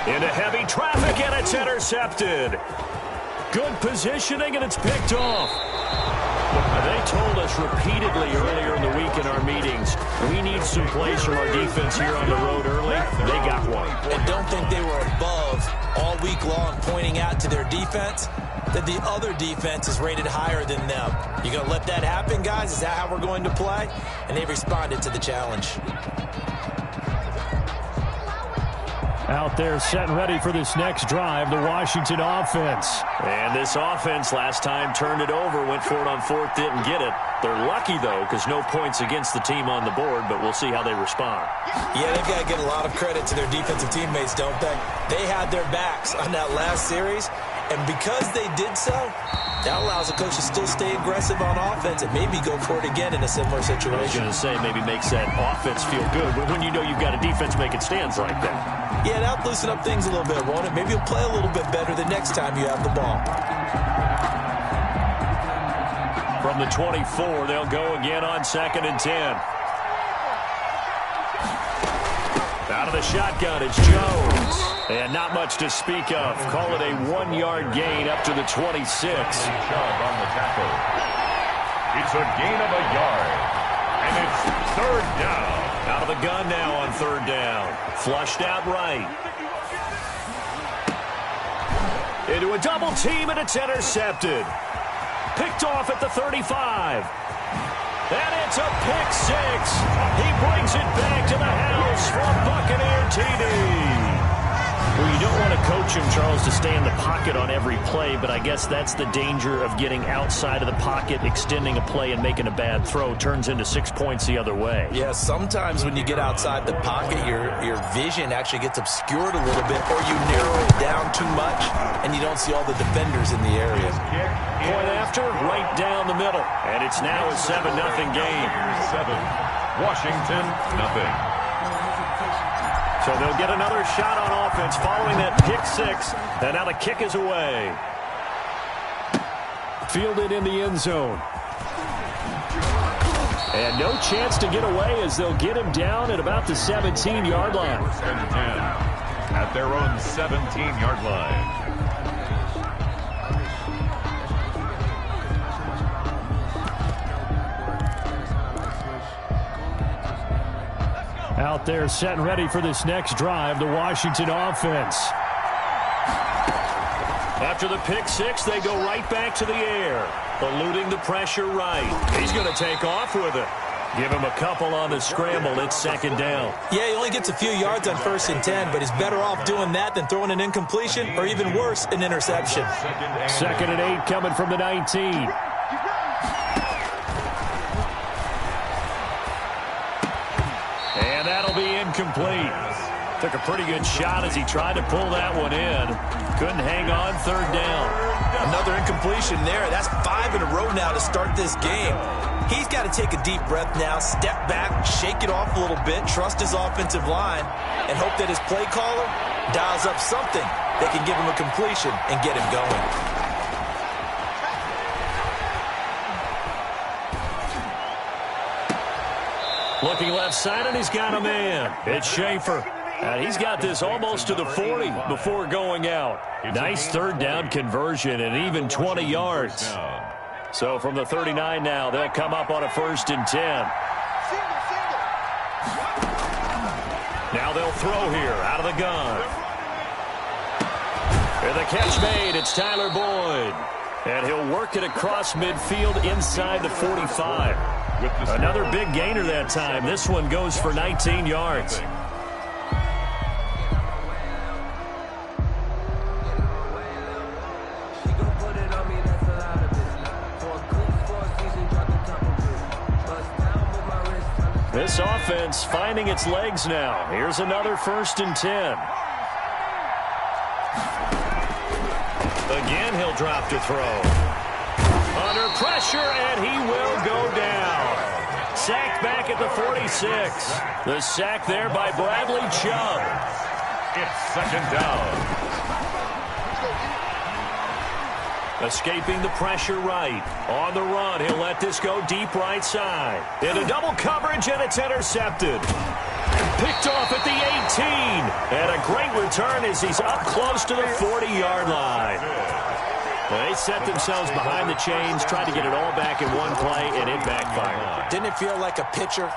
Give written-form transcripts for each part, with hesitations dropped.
Into heavy traffic, and it's intercepted. Good positioning, and it's picked off. They told us repeatedly earlier in the week in our meetings, we need some plays from our defense here on the road early. They got one. And don't think they were above all week long pointing out to their defense that the other defense is rated higher than them. You going to let that happen, guys? Is that how we're going to play? And they responded to the challenge. Out there set and ready for this next drive, the Washington offense. And this offense last time turned it over, went for it on fourth, didn't get it. They're lucky, though, because no points against the team on the board, but we'll see how they respond. Yeah, they've got to get a lot of credit to their defensive teammates, don't they? They had their backs on that last series, and because they did so, that allows the coach to still stay aggressive on offense and maybe go for it again in a similar situation. I was going to say maybe makes that offense feel good, but when you know you've got a defense making stands like that. Yeah, that'll loosen up things a little bit, won't it? Maybe you'll play a little bit better the next time you have the ball. From the 24, they'll go again on 2nd and 10. Out of the shotgun, it's Jones. And not much to speak of. Call it a 1-yard gain up to the 26. On the tackle. It's a gain of a yard. And it's 3rd down. Out of the gun now on 3rd down. Flushed out right. Into a double team, and it's intercepted. Picked off at the 35. And it's a pick 6. He brings it back to the house for a Buccaneer TD. Well, you don't want to coach him, Charles, to stay in the pocket on every play, but I guess that's the danger of getting outside of the pocket, extending a play, and making a bad throw. Turns into 6 points the other way. Yeah, sometimes when you get outside the pocket, your vision actually gets obscured a little bit, or you narrow it down too much, and you don't see all the defenders in the area. Point after, right down the middle. And it's now a 7-0 game. 7. Washington, nothing. So they'll get another shot on offense following that pick 6. And now the kick is away. Fielded in the end zone. And no chance to get away as they'll get him down at about the 17-yard line. 1st and 10 at their own 17-yard line. Out there set and ready for this next drive, the Washington offense. After the pick 6, they go right back to the air, eluding the pressure right. He's going to take off with it. Give him a couple on the scramble. It's 2nd down. Yeah, he only gets a few yards on 1st and 10, but he's better off doing that than throwing an incompletion or even worse, an interception. 2nd and 8 coming from the 19. Incomplete. Took a pretty good shot as he tried to pull that one in. Couldn't hang on. 3rd down. Another incompletion there. That's 5 in a row now to start this game. He's got to take a deep breath now, step back, shake it off a little bit, trust his offensive line, and hope that his play caller dials up something that can give him a completion and get him going. Looking left side, and he's got a man. It's Schaefer. And he's got this almost to the 40 before going out. Nice 3rd down conversion and even 20 yards. So from the 39 now, they'll come up on a 1st and 10. Now they'll throw here out of the gun. And the catch made. It's Tyler Boyd. And he'll work it across midfield inside the 45. Another big gainer that time. This one goes for 19 yards. This offense finding its legs now. Here's another 1st and 10. Again, he'll drop to throw. Under pressure, and he will go down. Sacked back at the 46. The sack there by Bradley Chubb. It's 2nd down. Escaping the pressure right. On the run, he'll let this go deep right side. Into double coverage, and it's intercepted. Picked off at the 18. And a great return as he's up close to the 40-yard line. They set themselves behind the chains, tried to get it all back in one play, and it backfired. Didn't it feel like a pitcher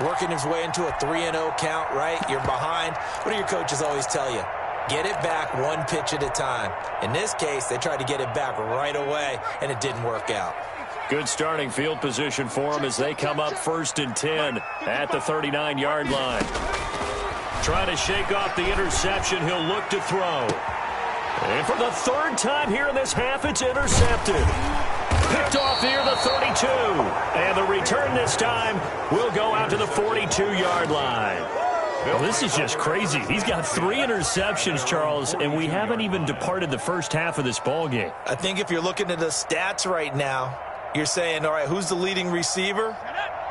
working his way into a 3-0 count, right? You're behind. What do your coaches always tell you? Get it back one pitch at a time. In this case, they tried to get it back right away, and it didn't work out. Good starting field position for them as they come up 1st and 10 at the 39-yard line. Trying to shake off the interception, he'll look to throw. And for the 3rd time here in this half, it's intercepted. Picked off near the 32. And the return this time will go out to the 42-yard line. Well, this is just crazy. He's got 3 interceptions, Charles, and we haven't even departed the first half of this ball game. I think if you're looking at the stats right now, you're saying, all right, who's the leading receiver?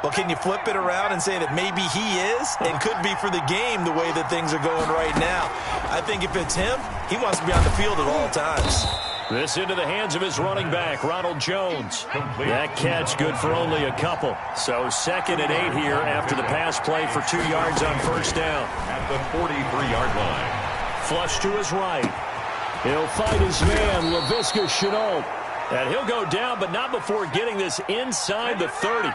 Well, can you flip it around and say that maybe he is and could be for the game the way that things are going right now? I think if it's him, he wants to be on the field at all times. This into the hands of his running back, Ronald Jones. That catch good for only a couple. So 2nd and 8 here after the pass play for 2 yards on 1st down. At the 43-yard line. Flush to his right. He'll fight his man, Laviska Shenault. And he'll go down, but not before getting this inside the 30.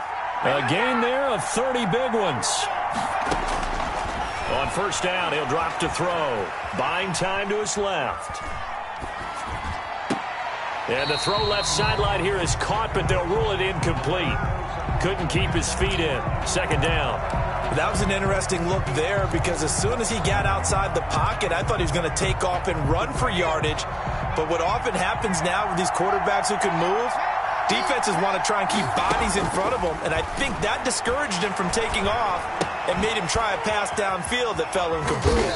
A gain there of 30 big ones. On 1st down, he'll drop to throw. Buying time to his left. And the throw left sideline here is caught, but they'll rule it incomplete. Couldn't keep his feet in. 2nd down. That was an interesting look there because as soon as he got outside the pocket, I thought he was going to take off and run for yardage. But what often happens now with these quarterbacks who can move, defenses want to try and keep bodies in front of them, and I think that discouraged him from taking off and made him try a pass downfield that fell incomplete.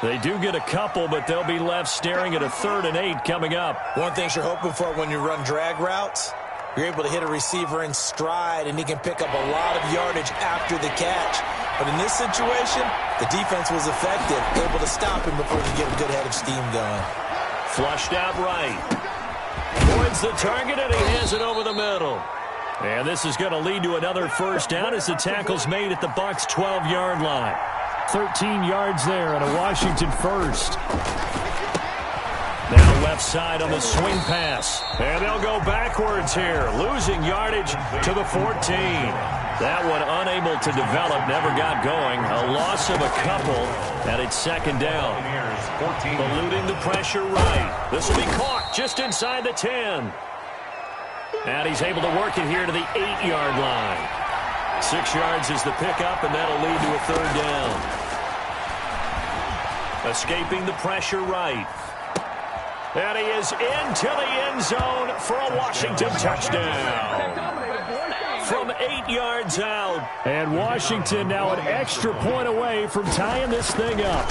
They do get a couple, but they'll be left staring at a 3rd and 8 coming up. One thing you're hoping for when you run drag routes, you're able to hit a receiver in stride, and he can pick up a lot of yardage after the catch. But in this situation, the defense was effective, able to stop him before he get a good head of steam going. Flushed out right. Avoids the target, and he has it over the middle. And this is going to lead to another 1st down as the tackle's made at the Bucs' 12-yard line. 13 yards there and a Washington 1st. Now left side on the swing pass. And they'll go backwards here, losing yardage to the 14. That one unable to develop, never got going. A loss of a couple, and it's 2nd down. Eluding the pressure right. This will be caught just inside the 10. And he's able to work it here to the 8-yard line. 6 yards is the pickup, and that'll lead to a 3rd down. Escaping the pressure right. And he is into the end zone for a Washington touchdown. From 8 yards out. And Washington now an extra point away from tying this thing up.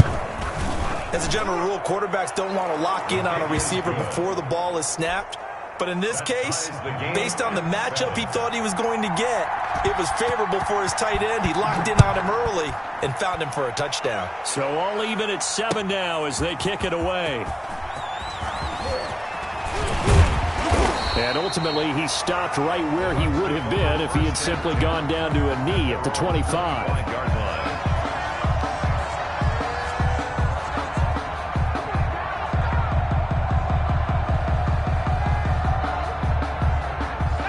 As a general rule, quarterbacks don't want to lock in on a receiver before the ball is snapped. But in this case, based on the matchup he thought he was going to get, it was favorable for his tight end. He locked in on him early and found him for a touchdown. So all even at 7 now as they kick it away. And ultimately, he stopped right where he would have been if he had simply gone down to a knee at the 25.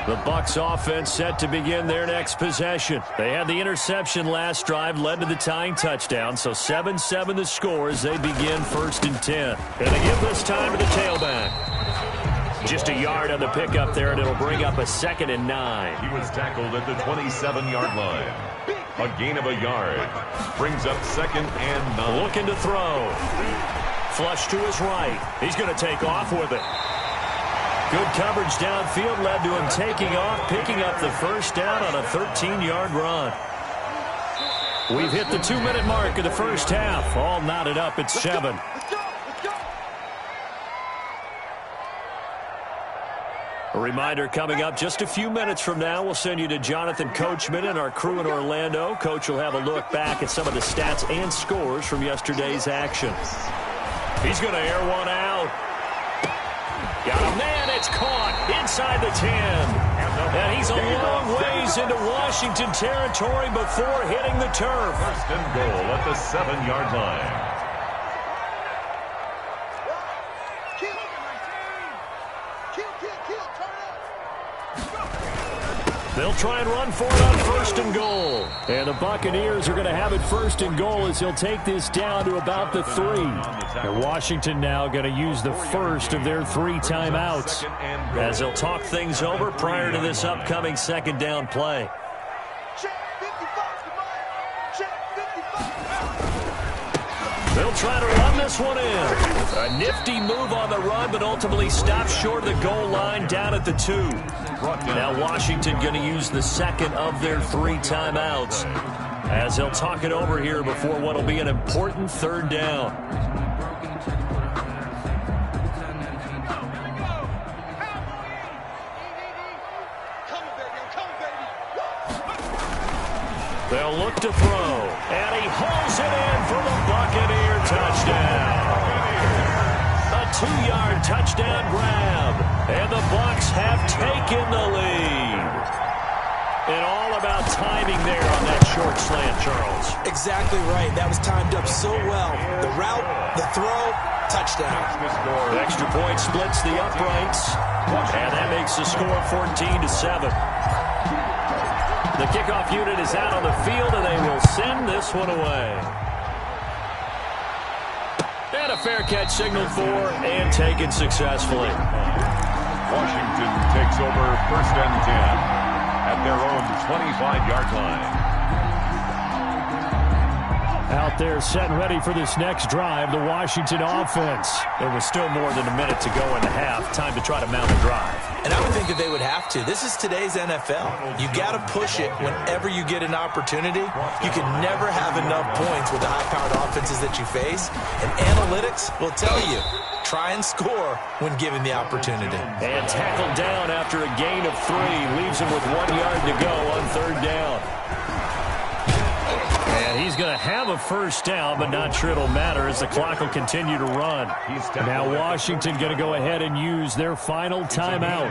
The Bucs offense set to begin their next possession. They had the interception last drive, led to the tying touchdown, so 7-7 the score as they begin 1st and 10. And they give this time to the tailback. Just a yard on the pickup there, and it'll bring up a 2nd and 9. He was tackled at the 27-yard line. A gain of a yard. Brings up 2nd and 9. Looking to throw. Flush to his right. He's going to take off with it. Good coverage downfield led to him taking off, picking up the 1st down on a 13-yard run. We've hit the 2-minute mark of the first half. All knotted up at 7. A reminder coming up just a few minutes from now, we'll send you to Jonathan Coachman and our crew in Orlando. Coach will have a look back at some of the stats and scores from yesterday's action. He's going to air one out. Got a man, it's caught inside the 10. And the And he's a long ways into Washington territory before hitting the turf. First and goal at the 7-yard line. They'll try and run for it on first and goal. And the Buccaneers are going to have it first and goal as he'll take this down to about the 3. And Washington now going to use the first of their 3 timeouts as they'll talk things over prior to this upcoming second down play. They'll try to run this one in. A nifty move on the run, but ultimately stopped short of the goal line down at the 2. Now Washington going to use the second of their 3 timeouts as they'll talk it over here before what will be an important third down. They'll look to throw, and he hauls it in for the Buccaneer touchdown. A 2-yard touchdown grab, and the Bucs have taken the lead. And all about timing there on that short slant, Charles. Exactly right. That was timed up so well. The route, the throw, touchdown. The extra point splits the uprights, and that makes the score 14-7. The kickoff unit is out on the field, and they will send this one away. And a fair catch signaled for and taken successfully. Washington takes over first and 10 at their own 25-yard line. Out there set and ready for this next drive, the Washington offense. There was still more than a minute to go in the half. Time to try to mount a drive. And I would think that they would have to. This is today's NFL. You got to push it whenever you get an opportunity. You can never have enough points with the high-powered offenses that you face. And analytics will tell you, try and score when given the opportunity. And tackled down after a gain of 3. Leaves him with 1 yard to go on third down. And he's going to have a first down, but not sure it'll matter as the clock will continue to run. Now Washington going to go ahead and use their final timeout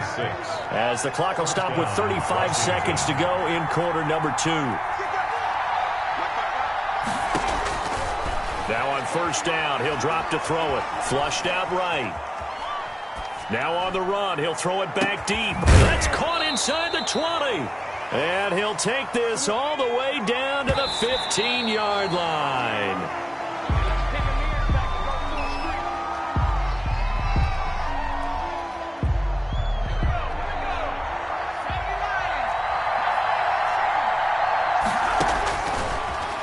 as the clock will stop with 35 seconds to go in quarter number 2. Now on first down, he'll drop to throw it. Flushed out right. Now on the run, he'll throw it back deep. That's caught inside the 20. And he'll take this all the way down to the 15-yard line.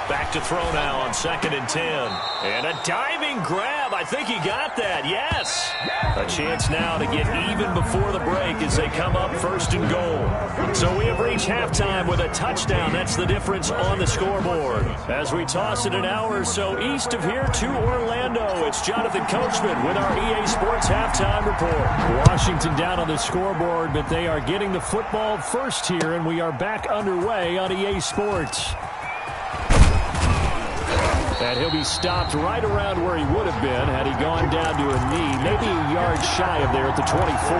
Back to throw now on second and 10. And a diving grab. I think he got that. Yes. A chance now to get even before the break as they come up first and goal. So we have reached halftime with a touchdown. That's the difference on the scoreboard. As we toss it an hour or so east of here to Orlando, it's Jonathan Coachman with our EA Sports halftime report. Washington down on the scoreboard, but they are getting the football first here, and we are back underway on EA Sports. And he'll be stopped right around where he would have been had he gone down to a knee, maybe a yard shy of there at the 24.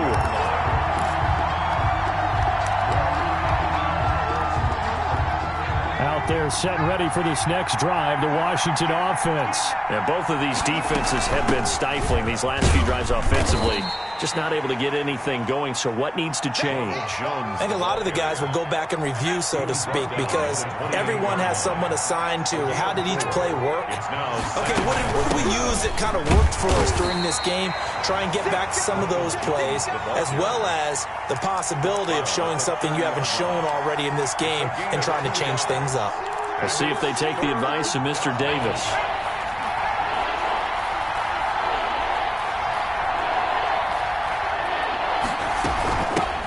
Out there set and ready for this next drive, the Washington offense. And both of these defenses have been stifling these last few drives offensively. Just not able to get anything going, so what needs to change? I think a lot of the guys will go back and review, so to speak, because everyone has someone assigned to how did each play work. Okay, what did we use that kind of worked for us during this game? Try and get back to some of those plays, as well as the possibility of showing something you haven't shown already in this game and trying to change things up. We'll see if they take the advice of Mr. Davis.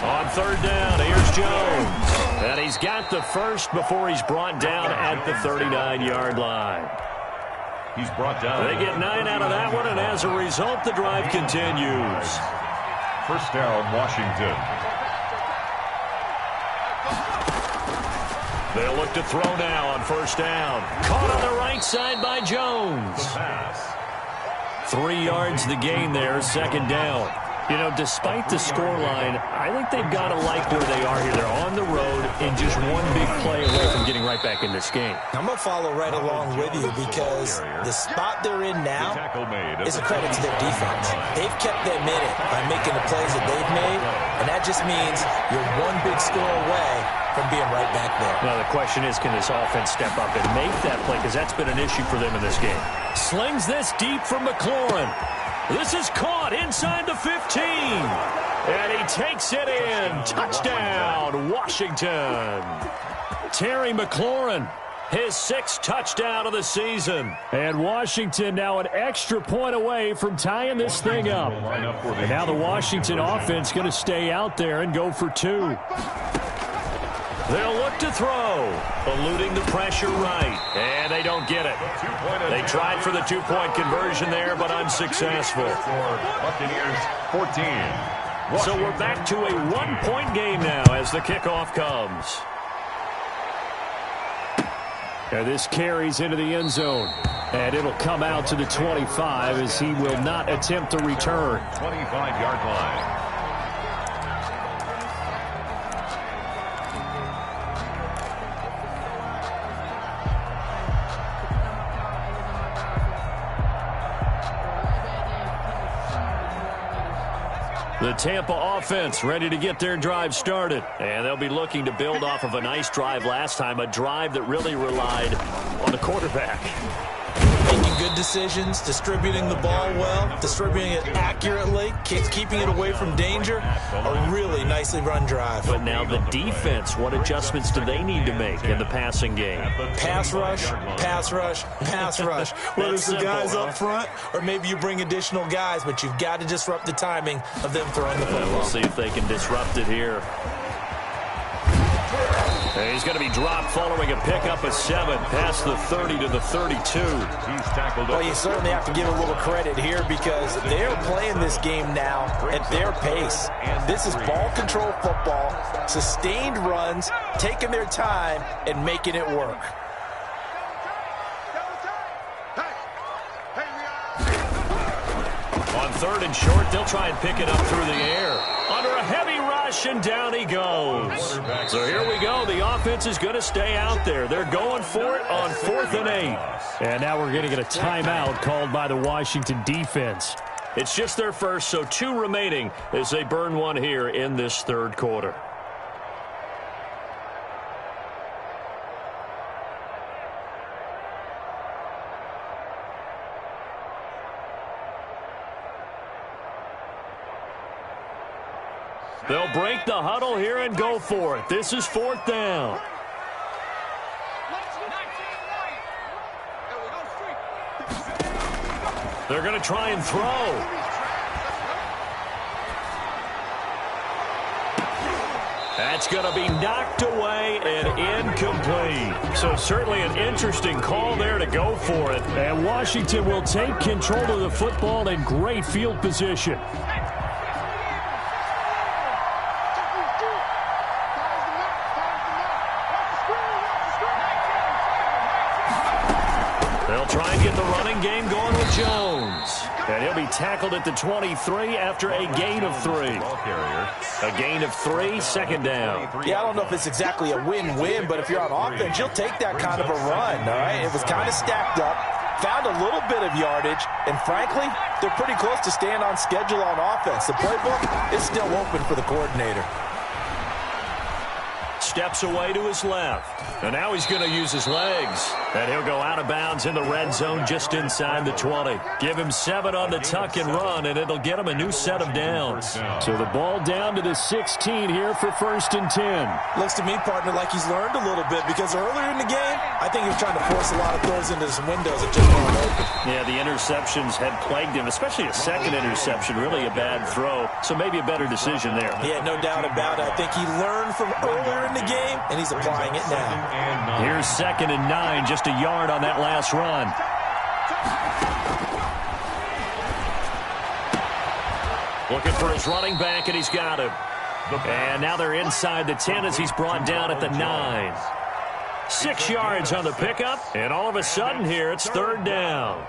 On third down, here's Jones. And he's got the first before he's brought down at the 39-yard line. He's brought down. They get 9 out of that one, and as a result, the drive continues. First down, Washington. They'll look to throw now on first down. Caught on the right side by Jones. 3 yards the gain there, second down. You know, despite the scoreline, I think they've got to like where they are here. They're on the road and just one big play away from getting right back in this game. I'm going to follow right along with you because the spot they're in now is a credit to their defense. They've kept them in it by making the plays that they've made, and that just means you're one big score away from being right back there. Now, the question is, can this offense step up and make that play? Because that's been an issue for them in this game. Slings this deep from McLaurin. This is caught inside the 15. And he takes it in. Touchdown, Washington. Terry McLaurin, his sixth touchdown of the season. And Washington now an extra point away from tying this thing up. And now the Washington offense going to stay out there and go for two. They'll look to throw, eluding the pressure right, and they don't get it. They tried for the two-point conversion there, but unsuccessful. Buccaneers 14. So we're back to a one-point game now as the kickoff comes. And this carries into the end zone, and it'll come out to the 25 as he will not attempt to return. 25-yard line. The Tampa offense ready to get their drive started. And they'll be looking to build off of a nice drive last time, a drive that really relied on the quarterback. Making good decisions, distributing the ball well, distributing it accurately, keeping it away from danger. A really nicely run drive. But now the defense, what adjustments do they need to make in the passing game? Pass rush, pass rush, pass rush. Whether it's the guys up front or maybe you bring additional guys, but you've got to disrupt the timing of them throwing the football. We'll see if they can disrupt it here. And he's going to be dropped following a pickup of 7 past the 30 to the 32. He's tackled. Well, you certainly have to give a little credit here because they're playing this game now at their pace. This is ball control football, sustained runs, taking their time and making it work. On 3rd and short, they'll try and pick it up through the air. Under a heavy rush, and down he goes. So here we go. The offense is going to stay out there. They're going for it on 4th and 8. And now we're going to get a timeout called by the Washington defense. It's just their first, so 2 remaining as they burn one here in this 3rd quarter. They'll break the huddle here and go for it. This is 4th down. They're going to try and throw. That's going to be knocked away and incomplete. So certainly an interesting call there to go for it. And Washington will take control of the football in great field position. They'll try and get the running game going with Jones. And he'll be tackled at the 23 after a gain of 3. A gain of 3, 2nd down. Yeah, I don't know if it's exactly a win-win, but if you're on offense, you'll take that kind of a run, all right? It was kind of stacked up, found a little bit of yardage, and frankly, they're pretty close to staying on schedule on offense. The playbook is still open for the coordinator. Steps away to his left. And now he's going to use his legs. And he'll go out of bounds in the red zone just inside the 20. Give him 7 on the tuck and run, and it'll get him a new set of downs. So the ball down to the 16 here for 1st and 10. Looks to me, partner, like he's learned a little bit because earlier in the game, I think he was trying to force a lot of throws into some windows that just weren't open. Yeah, the interceptions had plagued him, especially a 2nd interception. Really a bad throw. So maybe a better decision there. Yeah, no doubt about it. I think he learned from earlier in the game, and he's applying it now. Here's 2nd and 9, just a yard on that last run. Looking for his running back, and he's got him. And now they're inside the 10 as he's brought down at the 9. 6 yards on the pickup, and all of a sudden here it's 3rd down.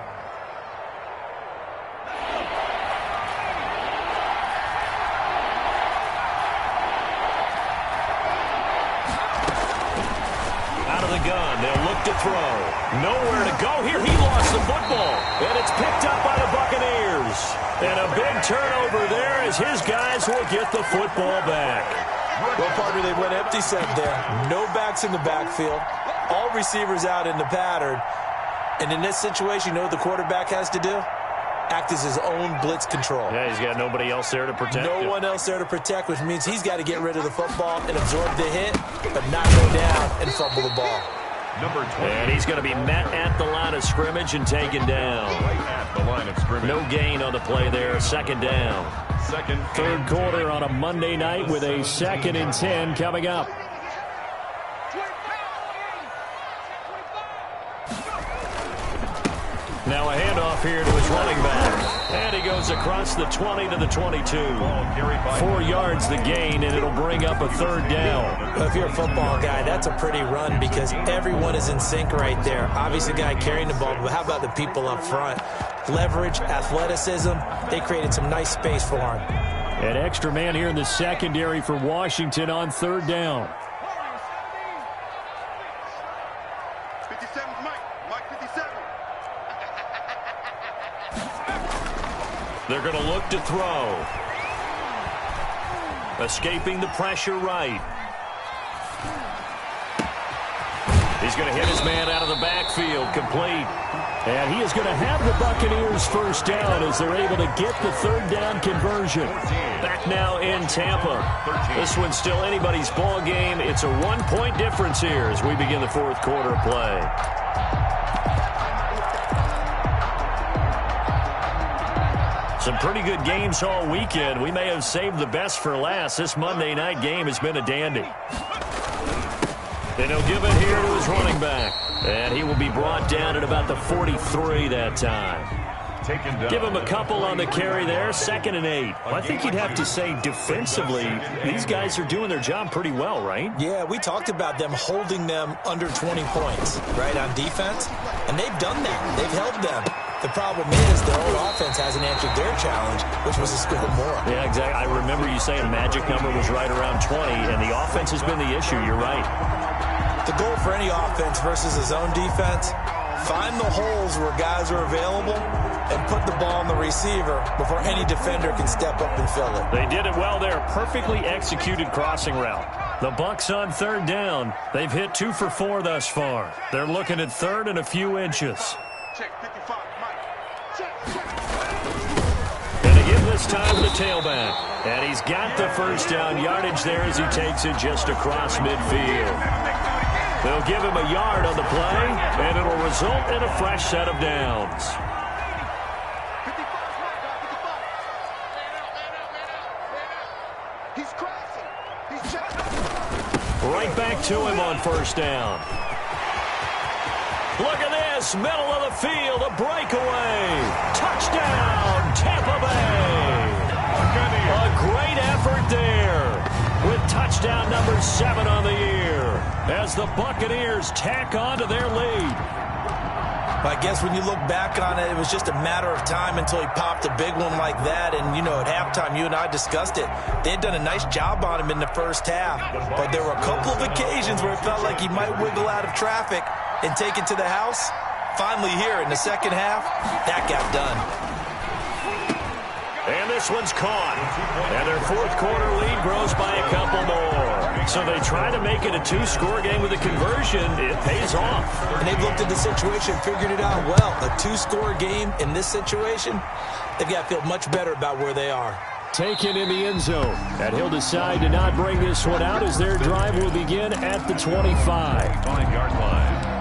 gun. They'll look to throw. Nowhere to go here. He lost the football. And it's picked up by the Buccaneers. And a big turnover there as his guys will get the football back. Well, partner, they went empty set there. No backs in the backfield. All receivers out in the pattern. And in this situation, you know what the quarterback has to do? Act as his own blitz control. Yeah, he's got nobody else there to protect him. No one else there to protect, which means he's got to get rid of the football and absorb the hit, but not go down and fumble the ball. Number 20. And he's going to be met at the line of scrimmage and taken down. Right at the line of scrimmage. No gain on the play there. Second down. Third quarter on a Monday night with a 2nd and 10 coming up. Now a handoff here to his running back. And he goes across the 20 to the 22. 4 yards the gain, and it'll bring up a third down. Well, if you're a football guy, that's a pretty run because everyone is in sync right there. Obviously, the guy carrying the ball, but how about the people up front? Leverage, athleticism, they created some nice space for him. An extra man here in the secondary for Washington on third down. 57, Mike 57. They're going to look to throw. Escaping the pressure right. He's going to hit his man out of the backfield, complete. And he is going to have the Buccaneers first down as they're able to get the third down conversion. Back now in Tampa. This one's still anybody's ball game. It's a 1-point difference here as we begin the fourth quarter of play. Some pretty good games all weekend. We may have saved the best for last. This Monday night game has been a dandy. And he'll give it here to his running back. And he will be brought down at about the 43 that time. Give him a couple on the carry there. 2nd and 8. Well, I think you'd have to say defensively, these guys are doing their job pretty well, right? Yeah, we talked about them holding them under 20 points, right, on defense. And they've done that. They've held them. The problem is their own offense hasn't answered their challenge, which was to score more. Yeah, exactly. I remember you saying magic number was right around 20, and the offense has been the issue. You're right. The goal for any offense versus his own defense, find the holes where guys are available and put the ball on the receiver before any defender can step up and fill it. They did it well there. Perfectly executed crossing route. The Bucs on third down. They've hit 2 for 4 thus far. They're looking at third and a few inches. Check 55, Mike. Check. And again this time the tailback. And he's got the first down yardage there as he takes it just across midfield. They'll give him a yard on the play, and it'll result in a fresh set of downs. 55, he's crossing. He's checking. Right back to him on first down. Look at this, middle of the field, a breakaway. Touchdown, Tampa Bay. A great effort there with touchdown number 7 on the year as the Buccaneers tack on to their lead. I guess when you look back on it, it was just a matter of time until he popped a big one like that. And, you know, at halftime, you and I discussed it. They had done a nice job on him in the first half. But there were a couple of occasions where it felt like he might wiggle out of traffic and take it to the house. Finally here in the second half, that got done. And this one's caught. And their fourth quarter lead grows by a couple more. So they try to make it a 2-score game with a conversion. It pays off. And they've looked at the situation, figured it out well. A 2-score game in this situation, they've got to feel much better about where they are. Taken in the end zone. And he'll decide to not bring this one out as their drive will begin at the 25. 5-yard line.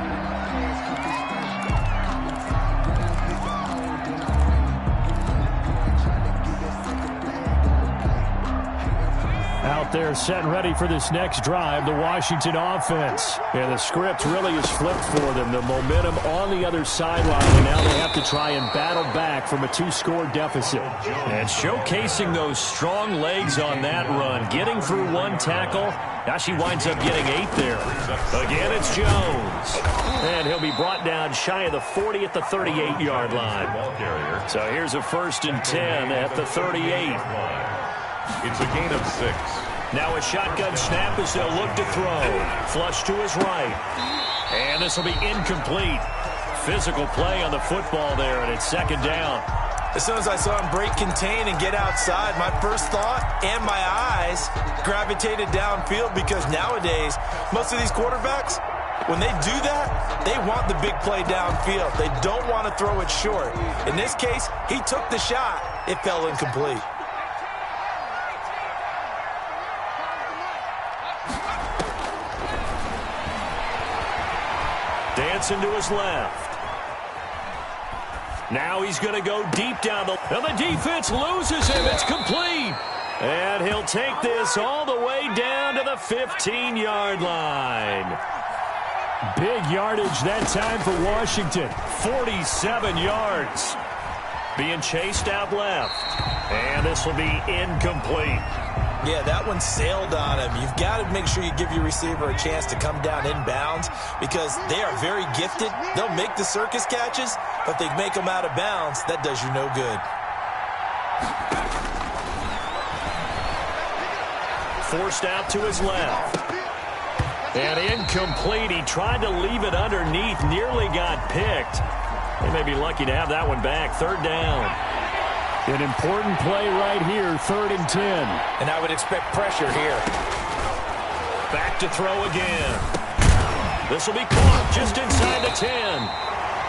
Out there set and ready for this next drive, the Washington offense. And the script really is flipped for them. The momentum on the other sideline, and now they have to try and battle back from a 2-score deficit. And showcasing those strong legs on that run, getting through one tackle. Now she winds up getting 8 there. Again, it's Jones. And he'll be brought down shy of the 40 at the 38-yard line. So here's a 1st and 10 at the 38. It's a gain of 6. Now a shotgun snap as they'll look to throw. Flush to his right. And this will be incomplete. Physical play on the football there, and it's second down. As soon as I saw him break contain and get outside, my first thought and my eyes gravitated downfield, because nowadays, most of these quarterbacks, when they do that, they want the big play downfield. They don't want to throw it short. In this case, he took the shot. It fell incomplete. Dancing to his left. Now he's going to go deep down the... And the defense loses him. It's complete. And he'll take this all the way down to the 15-yard line. Big yardage that time for Washington. 47 yards. Being chased out left. And this will be incomplete. Yeah, that one sailed on him. You've got to make sure you give your receiver a chance to come down inbounds, because they are very gifted. They'll make the circus catches, but if they make them out of bounds, that does you no good. Forced out to his left. And incomplete. He tried to leave it underneath. Nearly got picked. They may be lucky to have that one back. Third down. An important play right here, 3rd and 10. And I would expect pressure here. Back to throw again. This will be caught just inside the 10.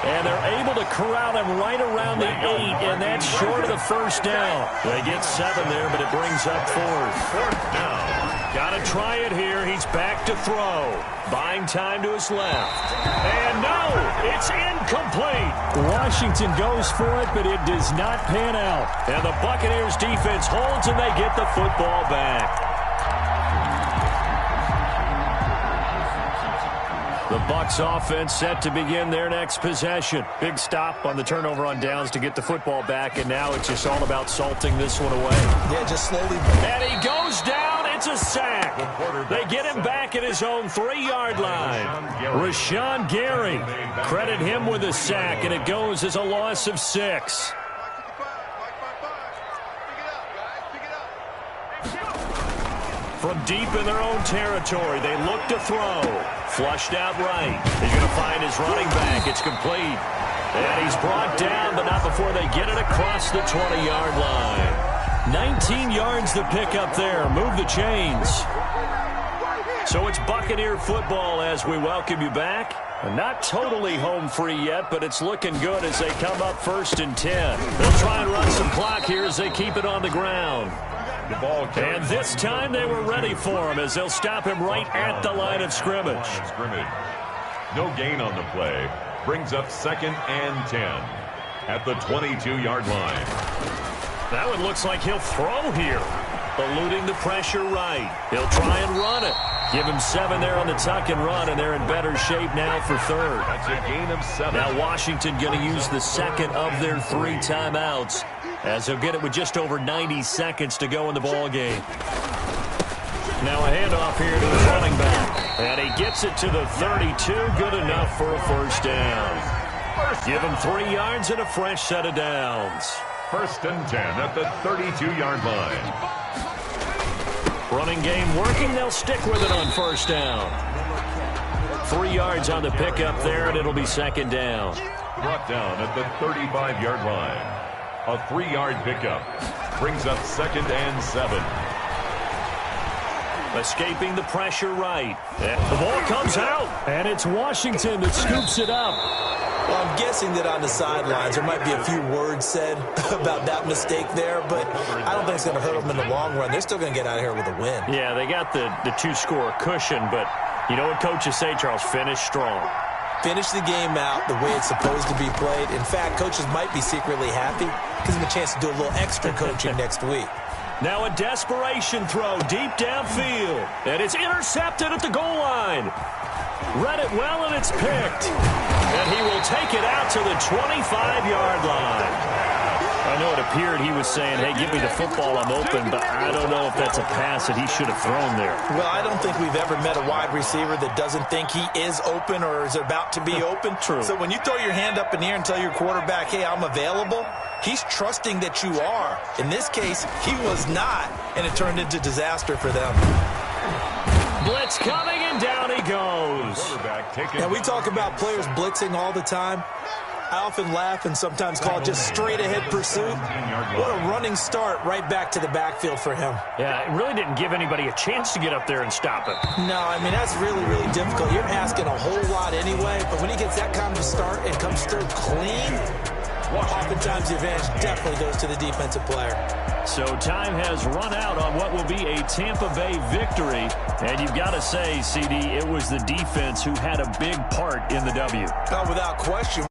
And they're able to corral him right around the 8, and that's short of the first down. They get 7 there, but it brings up 4th. 4th down. Got to try it here. He's back to throw. Buying time to his left. And no, it's incomplete. Washington goes for it, but it does not pan out. And the Buccaneers defense holds, and they get the football back. The Bucs offense set to begin their next possession. Big stop on the turnover on downs to get the football back, and now it's just all about salting this one away. Yeah, just slowly. And he goes down. It's a sack. They get him back at his own 3-yard line. Rashawn Gary. Credit him with a sack, and it goes as a loss of 6. From deep in their own territory, they look to throw. Flushed out right. He's going to find his running back. It's complete. And he's brought down, but not before they get it across the 20-yard line. 19 yards to pick up there. Move the chains. So it's Buccaneer football as we welcome you back. Not totally home free yet, but it's looking good as they come up 1st and 10. They'll try and run some clock here as they keep it on the ground. The ball and this time they were ready for him as they'll stop him right at the line of scrimmage. No gain on the play. Brings up 2nd and 10 at the 22-yard line. That one looks like he'll throw here. Eluding the pressure right. He'll try and run it. Give him 7 there on the tuck and run, and they're in better shape now for 3rd. That's a gain of 7. Now Washington going to use the 2nd of their 3 timeouts, as they'll get it with just over 90 seconds to go in the ball game. Now a handoff here to his running back. And he gets it to the 32. Good enough for a 1st down. Give him 3 yards and a fresh set of downs. 1st and 10 at the 32-yard line. Running game working. They'll stick with it on 1st down. 3 yards on the pickup there, and it'll be 2nd down. Brought down at the 35-yard line. A 3-yard pickup. Brings up 2nd and 7. Escaping the pressure right. The ball comes out, and it's Washington that scoops it up. Well, I'm guessing that on the sidelines there might be a few words said about that mistake there, but I don't think it's going to hurt them in the long run. They're still going to get out of here with a win. Yeah, they got the 2-score cushion, but you know what coaches say, Charles? Finish strong. Finish the game out the way it's supposed to be played. In fact, coaches might be secretly happy. Gives them a chance to do a little extra coaching next week. Now a desperation throw deep downfield, and it's intercepted at the goal line. Read it well, and it's picked. And he will take it out to the 25-yard line. I know it appeared he was saying, hey, give me the football, I'm open, but I don't know if that's a pass that he should have thrown there. Well, I don't think we've ever met a wide receiver that doesn't think he is open or is about to be open. True. So when you throw your hand up in the air and tell your quarterback, hey, I'm available, he's trusting that you are. In this case, he was not, and it turned into disaster for them. Blitz coming, and down he goes. And we talk about players blitzing all the time. I often laugh and sometimes call it just straight-ahead pursuit. What a running start right back to the backfield for him. Yeah, it really didn't give anybody a chance to get up there and stop him. No, I mean, that's really, really difficult. You're asking a whole lot anyway, but when he gets that kind of a start and comes through clean, oftentimes the advantage definitely goes to the defensive player. So time has run out on what will be a Tampa Bay victory. And you've got to say, CD, it was the defense who had a big part in the W. Without question.